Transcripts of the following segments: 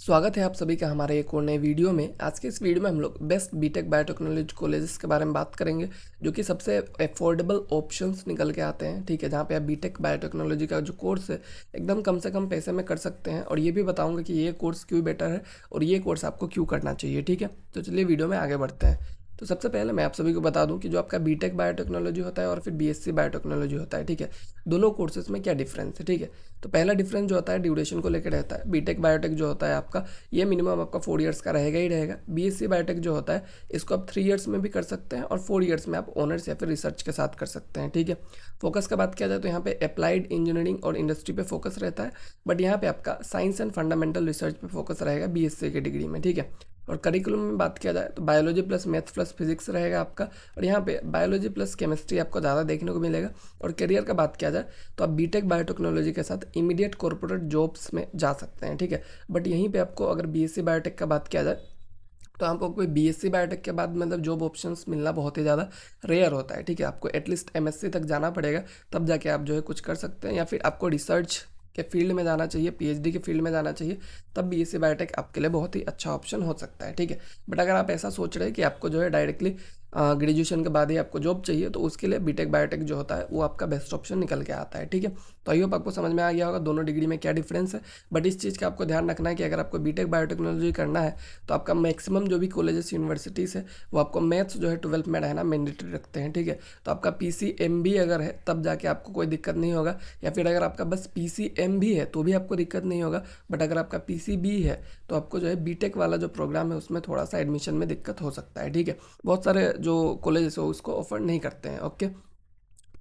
स्वागत है आप सभी का हमारे एक और नए वीडियो में। आज के इस वीडियो में हम लोग बेस्ट बीटेक बायोटेक्नोलॉजी कॉलेजेस के बारे में बात करेंगे, जो कि सबसे अफोर्डेबल ऑप्शंस निकल के आते हैं। ठीक है, जहाँ पे आप बीटेक बायोटेक्नोलॉजी का जो कोर्स है एकदम कम से कम पैसे में कर सकते हैं, और ये भी बताऊंगा कि ये कोर्स क्यों बेटर है और ये कोर्स आपको क्यों करना चाहिए। ठीक है, तो चलिए वीडियो में आगे बढ़ते हैं। तो सबसे पहले मैं आप सभी को बता दूं कि जो आपका बीटेक बायोटेक्नोलॉजी होता है और फिर बीएससी बायोटेक्नोलॉजी होता है, ठीक है, दोनों कोर्सेज में क्या डिफरेंस है। ठीक है, तो पहला डिफरेंस जो होता है ड्यूरेशन को लेकर रहता है। बीटेक बायोटेक जो होता है आपका, ये मिनिमम आपका 4 ईयर्स का रहेगा ही रहेगा। बीएससी बायोटेक जो होता है इसको आप 3 ईयर्स में भी कर सकते हैं और 4 ईयर्स में आप ऑनर्स या फिर रिसर्च के साथ कर सकते हैं। ठीक है, फोकस का बात किया जाए तो यहाँ पे अप्लाइड इंजीनियरिंग और इंडस्ट्री पे फोकस रहता है, बट यहाँ पे आपका साइंस एंड फंडामेंटल रिसर्च पे फोकस रहेगा बीएससी की डिग्री में। ठीक है, और करिकुलम में बात किया जाए तो biology plus math plus physics रहेगा आपका, और यहाँ पे बायोलॉजी प्लस केमिस्ट्री आपको ज़्यादा देखने को मिलेगा। और करियर का बात किया जाए तो आप बीटेक बायोटेक्नोलॉजी के साथ इमीडिएट कॉर्पोरेट जॉब्स में जा सकते हैं। ठीक है, बट यहीं पे आपको अगर बीएससी बायोटेक का बात किया जाए तो आपको कोई बीएससी बायोटेक के बाद मतलब जॉब ऑप्शंस मिलना बहुत ही ज़्यादा रेयर होता है। ठीक है, आपको एटलीस्ट एमएससी तक जाना पड़ेगा, तब जाके आप जो है कुछ कर सकते हैं, या फिर आपको रिसर्च के फील्ड में जाना चाहिए, पीएचडी के फील्ड में जाना चाहिए, तब बीएससी बायोटेक आपके लिए बहुत ही अच्छा ऑप्शन हो सकता है। ठीक है, बट अगर आप ऐसा सोच रहे हैं कि आपको जो है डायरेक्टली ग्रेजुएशन के बाद ही आपको जॉब चाहिए, तो उसके लिए बीटेक बायोटेक जो होता है वो आपका बेस्ट ऑप्शन निकल के आता है। ठीक है, तो आई होप आपको समझ में आ गया होगा दोनों डिग्री में क्या डिफरेंस है। बट इस चीज़ का आपको ध्यान रखना है कि अगर आपको बीटेक बायोटेक्नोलॉजी करना है तो आपका मैक्सिमम जो भी कॉलेजेस यूनिवर्सिटीज़ है वो आपको मैथ्स जो है 12th में रहना मैंडेटरी रखते हैं। ठीक है, तो आपका पीसीएम भी अगर है तब जाके आपको कोई दिक्कत नहीं होगा, या फिर अगर आपका बस पीसीएम भी है तो भी आपको दिक्कत नहीं होगा। बट अगर आपका पीसीबी है तो आपको जो है बीटेक वाला जो प्रोग्राम है उसमें थोड़ा सा एडमिशन में दिक्कत हो सकता है। ठीक है, बहुत सारे जो कॉलेजेस हो उसको ऑफर नहीं करते हैं। ओके,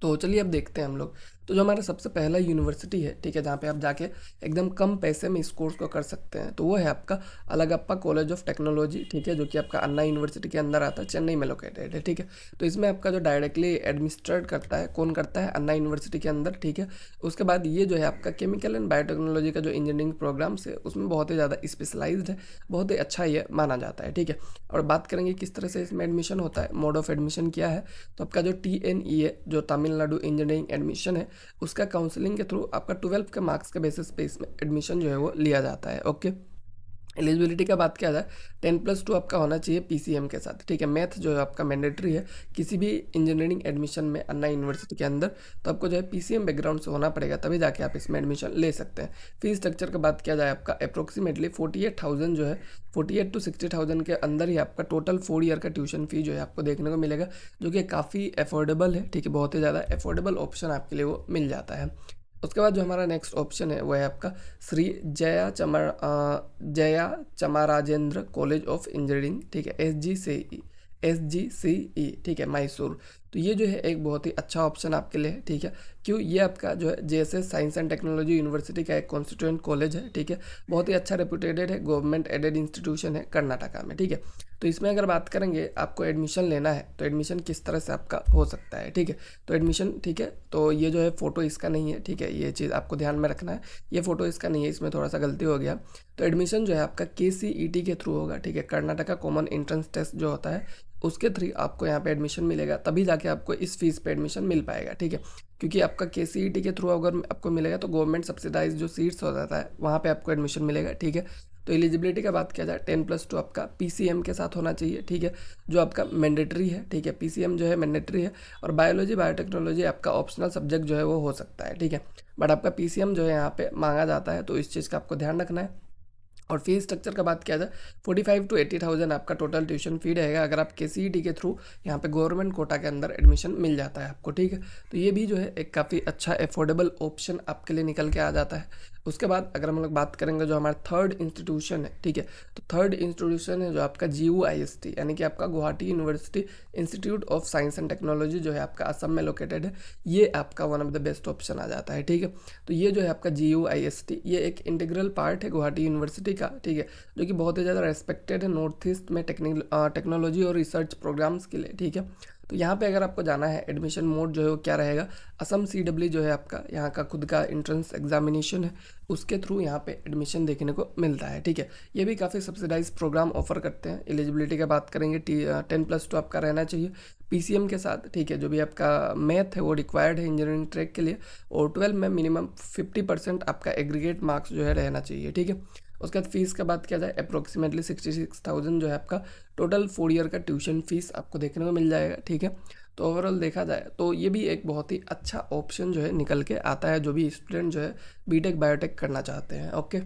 तो चलिए अब देखते हैं हम लोग। तो जो हमारा सबसे पहला यूनिवर्सिटी है, ठीक है, जहाँ पे आप जाके एकदम कम पैसे में इस कोर्स को कर सकते हैं, तो वो है आपका अलगप्पा कॉलेज ऑफ टेक्नोलॉजी। ठीक है, जो कि आपका अन्ना यूनिवर्सिटी के अंदर आता है, चेन्नई में लोकेटेड है। ठीक है, तो इसमें आपका जो डायरेक्टली एडमिनिस्ट्रेट करता है, कौन करता है, अन्ना यूनिवर्सिटी के अंदर। ठीक है, उसके बाद ये जो है आपका केमिकल एंड बायोटेक्नोलॉजी का जो इंजीनियरिंग प्रोग्राम्स है उसमें बहुत ही ज़्यादा स्पेशलाइज्ड है, बहुत ही अच्छा ये माना जाता है। ठीक है, और बात करेंगे किस तरह से इसमें एडमिशन होता है, मोड ऑफ एडमिशन क्या है, तो आपका जो TNEA जो तमिलनाडु इंजीनियरिंग एडमिशन है उसका काउंसलिंग के थ्रू आपका 12th के मार्क्स के बेसिस पे इसमें एडमिशन जो है वो लिया जाता है। ओके, एलिजिबिलिटी का बात किया जाए 10+2 आपका होना चाहिए पीसीएम के साथ। ठीक है, मैथ जो है आपका मैंडेटरी है किसी भी इंजीनियरिंग एडमिशन में अन्ना यूनिवर्सिटी के अंदर, तो आपको जो है पीसीएम बैकग्राउंड से होना पड़ेगा, तभी जाके आप इसमें एडमिशन ले सकते हैं। फीस स्ट्रक्चर का बात किया जाए आपका अप्रोक्सीमेटली 48,000 जो है 48 to 60,000 के अंदर ही आपका टोटल 4 ईयर का ट्यूशन फी जो है आपको देखने को मिलेगा, जो कि काफ़ी अफोर्डेबल है। ठीक है, बहुत ही ज़्यादा अफोर्डेबल ऑप्शन आपके लिए वो मिल जाता है। उसके बाद जो हमारा नेक्स्ट ऑप्शन है वो है आपका Shri Jaya Chamarajendra college of engineering. ठीक है, SGCE। ठीक है, मैसूर। तो ये जो है एक बहुत ही अच्छा ऑप्शन आपके लिए है। ठीक है, क्यों, ये आपका जो है JSS science and technology university का एक कॉन्स्टिट्यूएंट कॉलेज है। ठीक है, बहुत ही अच्छा रेपुटेटेड है, गवर्नमेंट एडेड इंस्टीट्यूशन है कर्नाटका में। ठीक है, तो इसमें अगर बात करेंगे आपको एडमिशन लेना है तो एडमिशन किस तरह से आपका हो सकता है। ठीक है, तो एडमिशन, ठीक है, तो ये जो है फ़ोटो इसका नहीं है। ठीक है, ये चीज़ आपको ध्यान में रखना है, ये फ़ोटो इसका नहीं है, इसमें थोड़ा सा गलती हो गया। तो एडमिशन जो है आपका KCET के थ्रू होगा। ठीक है, कर्नाटका कॉमन एंट्रेंस टेस्ट जो होता है उसके थ्रू आपको यहाँ पे एडमिशन मिलेगा, तभी जाके आपको इस फीस पे एडमिशन मिल पाएगा। ठीक है, क्योंकि आपका KCET के थ्रू अगर आपको मिलेगा तो गवर्नमेंट सब्सिडाइज जो सीट्स हो जाता है वहाँ पे आपको एडमिशन मिलेगा। ठीक है, तो एलिजिबिलिटी का बात किया जाए 10+2 आपका पीसीएम के साथ होना चाहिए। ठीक है, जो आपका मैंडेटरी है। ठीक है, पीसीएम जो है मैंडेटरी है, और बायोलॉजी बायोटेक्नोलॉजी आपका ऑप्शनल सब्जेक्ट जो है वो हो सकता है। ठीक है, बट आपका पीसीएम जो है यहाँ पे मांगा जाता है, तो इस चीज़ का आपको ध्यान रखना है। और फीस स्ट्रक्चर का बात किया जाए 45 to 80,000 आपका टोटल ट्यूशन फी रहेगा, अगर आप KCET के थ्रू यहाँ पे गवर्नमेंट कोटा के अंदर एडमिशन मिल जाता है आपको। ठीक है, तो ये भी जो है एक काफ़ी अच्छा अफोर्डेबल ऑप्शन आपके लिए निकल के आ जाता है। उसके बाद अगर हम लोग बात करेंगे जो हमारा थर्ड इंस्टीट्यूशन है, ठीक है, तो थर्ड इंस्टीट्यूशन है जो आपका GUIST, यानी कि आपका Guwahati university institute of science and technology जो है आपका असम में लोकेटेड है, ये आपका one of the best option आ जाता है। ठीक है, तो ये जो है आपका GUIST, ये एक इंटीग्रल पार्ट है गुवाहाटी यूनिवर्सिटी का। ठीक है, जो कि बहुत ही ज़्यादा रेस्पेक्टेड है नॉर्थ ईस्ट में टेक्नोलॉजी और रिसर्च प्रोग्राम्स के लिए। ठीक है, तो यहाँ पे अगर आपको जाना है, एडमिशन मोड जो है वो क्या रहेगा, असम CW जो है आपका यहाँ का खुद का इंट्रेंस एग्जामिनेशन है, उसके थ्रू यहाँ पे एडमिशन देखने को मिलता है। ठीक है, ये भी काफ़ी सब्सिडाइज प्रोग्राम ऑफर करते हैं। एलिजिबिलिटी की बात करेंगे 10+2 आपका रहना चाहिए पीसीएम के साथ। ठीक है, जो भी आपका मैथ है वो रिक्वायर्ड है इंजीनियरिंग ट्रैक के लिए, और 12 में मिनिमम 50% आपका एग्रीगेट मार्क्स जो है रहना चाहिए। ठीक है, उसके बाद फीस का बात किया जाए अप्रोक्सीमेटली 66,000 जो है आपका टोटल 4 ईयर का ट्यूशन फीस आपको देखने को मिल जाएगा, ठीक है। तो ओवरऑल देखा जाए तो ये भी एक बहुत ही अच्छा ऑप्शन जो है निकल के आता है, जो भी स्टूडेंट जो है बीटेक बायोटेक करना चाहते हैं, ओके।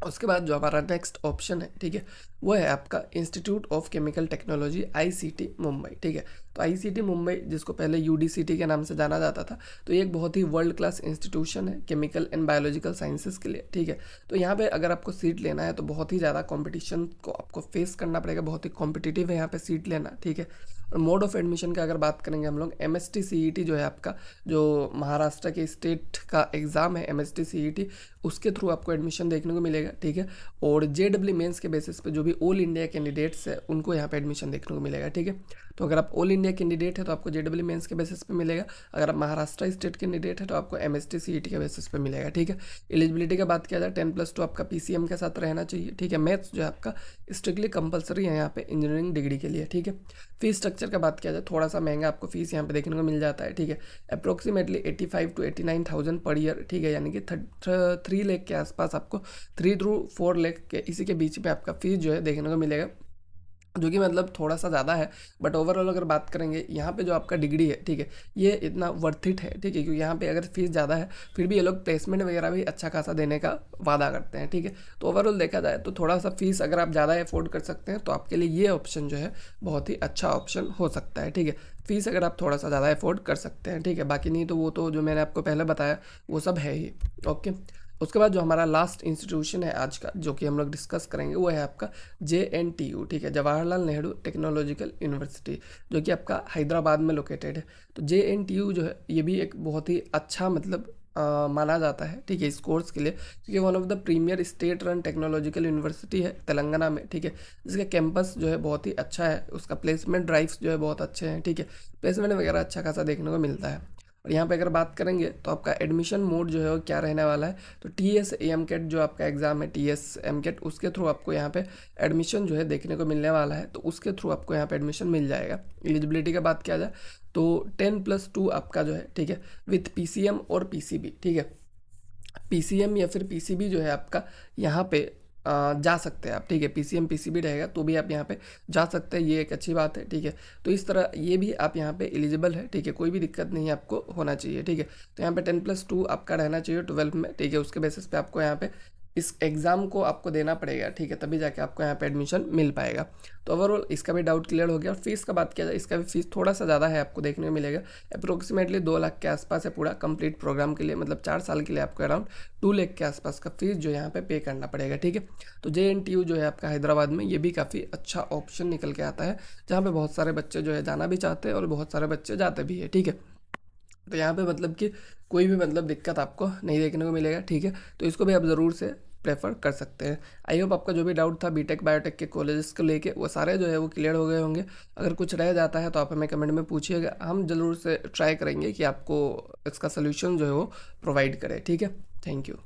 उसके बाद जो हमारा नेक्स्ट ऑप्शन है, ठीक है, वो है आपका institute of chemical technology ICT Mumbai, ठीक है। तो आईसीटी मुंबई, जिसको पहले यूडीसीटी के नाम से जाना जाता था, तो ये एक बहुत ही वर्ल्ड क्लास इंस्टीट्यूशन है केमिकल एंड बायोलॉजिकल साइंसेज के लिए, ठीक है। तो यहाँ पे अगर आपको सीट लेना है तो बहुत ही ज़्यादा कंपटीशन को आपको फेस करना पड़ेगा, बहुत ही कॉम्पिटिटिव है यहाँ पे सीट लेना, ठीक है। और मोड ऑफ एडमिशन का अगर बात करेंगे हम लोग, एमएसटी सीईटी जो है आपका, जो महाराष्ट्र के स्टेट का एग्ज़ाम है एमएसटी सीईटी, उसके थ्रू आपको एडमिशन देखने को मिलेगा, ठीक है। और जेडब्ल्यू मेंस के बेसिस पे जो भी ऑल इंडिया कैंडिडेट्स है उनको यहाँ पे एडमिशन देखने को मिलेगा, ठीक है। तो अगर आप ऑल इंडिया कैंडिडेट है तो आपको जेडब्ल्यू मेंस के बेसिस पे मिलेगा, अगर आप महाराष्ट्र स्टेट कैंडिडेट है तो आपको एमएसटी सीईटी के बेसिस पे मिलेगा, ठीक है। एलिजिबिलिटी का बात किया जाए 10+2 आपका पीसीएम के साथ रहना चाहिए, ठीक है। मैथ्स जो है आपका स्ट्रिक्टली कंपलसरी है यहाँ पे इंजीनियरिंग डिग्री के लिए, ठीक है। फीस स्ट्रक्चर का बात किया जाए, थोड़ा सा महंगा आपको फीस यहाँ पे देखने को मिल जाता है, ठीक है। अप्रोक्सीमेटली 85 to 89,000 पर ईयर, ठीक है, यानी कि 3 लाख के आसपास आपको 3 to 4 लाख के इसी के बीच में आपका फीस जो है देखने को मिलेगा, जो कि मतलब थोड़ा सा ज़्यादा है। बट ओवरऑल अगर बात करेंगे यहाँ पे जो आपका डिग्री है, ठीक है, ये इतना वर्थ इट है, ठीक है, क्योंकि यहाँ पे अगर फीस ज़्यादा है फिर भी ये लोग प्लेसमेंट वगैरह भी अच्छा खासा देने का वादा करते हैं, ठीक है। तो ओवरऑल देखा जाए तो थोड़ा सा फीस अगर आप ज़्यादा अफोर्ड कर सकते हैं तो आपके लिए ये ऑप्शन जो है बहुत ही अच्छा ऑप्शन हो सकता है, ठीक है। फीस अगर आप थोड़ा सा ज़्यादा अफोर्ड कर सकते हैं, ठीक है, बाकी नहीं तो वो तो जो मैंने आपको पहले बताया वो सब है ही, ओके। उसके बाद जो हमारा लास्ट इंस्टीट्यूशन है आज का जो कि हम लोग डिस्कस करेंगे वो है आपका JNTU, ठीक है, जवाहरलाल नेहरू टेक्नोलॉजिकल यूनिवर्सिटी, जो कि आपका हैदराबाद में लोकेटेड है। तो JNTU जो है ये भी एक बहुत ही अच्छा मतलब माना जाता है, ठीक है, इस कोर्स के लिए, क्योंकि one of the premier state run technological university है तेलंगाना में, ठीक है। जिसका कैंपस जो है बहुत ही अच्छा है, उसका प्लेसमेंट ड्राइव्स जो है बहुत अच्छे हैं, ठीक है, प्लेसमेंट वगैरह अच्छा खासा देखने को मिलता है। और यहाँ पे अगर बात करेंगे तो आपका एडमिशन मोड जो है वो क्या रहने वाला है, तो TS AMCAT जो आपका एग्ज़ाम है TS AMCAT, उसके थ्रू आपको यहाँ पे एडमिशन जो है देखने को मिलने वाला है, तो उसके थ्रू आपको यहाँ पे एडमिशन मिल जाएगा। एलिजिबिलिटी का बात किया जाए तो 10+2 आपका जो है, ठीक है, विथ PCM और PCB, ठीक है। PCM या फिर PCB जो है आपका यहाँ पे जा सकते हैं आप, ठीक है, PCM PCB रहेगा तो भी आप यहाँ पे जा सकते हैं, ये एक अच्छी बात है, ठीक है। तो इस तरह ये भी आप यहाँ पे एलिजिबल है, ठीक है, कोई भी दिक्कत नहीं आपको होना चाहिए, ठीक है। तो यहाँ पे 10+2 आपका रहना चाहिए 12 में, ठीक है, उसके बेसिस पे आपको यहाँ पे इस एग्ज़ाम को आपको देना पड़ेगा, ठीक है, तभी जाके आपको यहाँ पे एडमिशन मिल पाएगा। तो ओवरऑल इसका भी डाउट क्लियर हो गया। और फीस का बात किया जाए, इसका भी फीस थोड़ा सा ज़्यादा है, आपको देखने को मिलेगा अप्रोक्सीमेटली 2 लाख के आसपास है पूरा कंप्लीट प्रोग्राम के लिए, मतलब 4 साल के लिए आपको अराउंड 2 लाख के आसपास का फीस जो यहाँ पे करना पड़ेगा, ठीक है। तो JNTU जो है आपका हैदराबाद में, ये भी काफ़ी अच्छा ऑप्शन निकल के आता है, जहाँ पे बहुत सारे बच्चे जो है जाना भी चाहते हैं और बहुत सारे बच्चे जाते भी है, ठीक है। तो यहाँ पे मतलब कि कोई भी मतलब दिक्कत आपको नहीं देखने को मिलेगा, ठीक है। तो इसको भी आप ज़रूर से प्रेफर कर सकते हैं। आई होप आपका जो भी डाउट था बीटेक बायोटेक के कॉलेजेस को लेके वो सारे जो है वो क्लियर हो गए होंगे। अगर कुछ रह जाता है तो आप हमें कमेंट में पूछिएगा, हम ज़रूर से ट्राई करेंगे कि आपको इसका सोल्यूशन जो है वो प्रोवाइड करें, ठीक है। Thank you.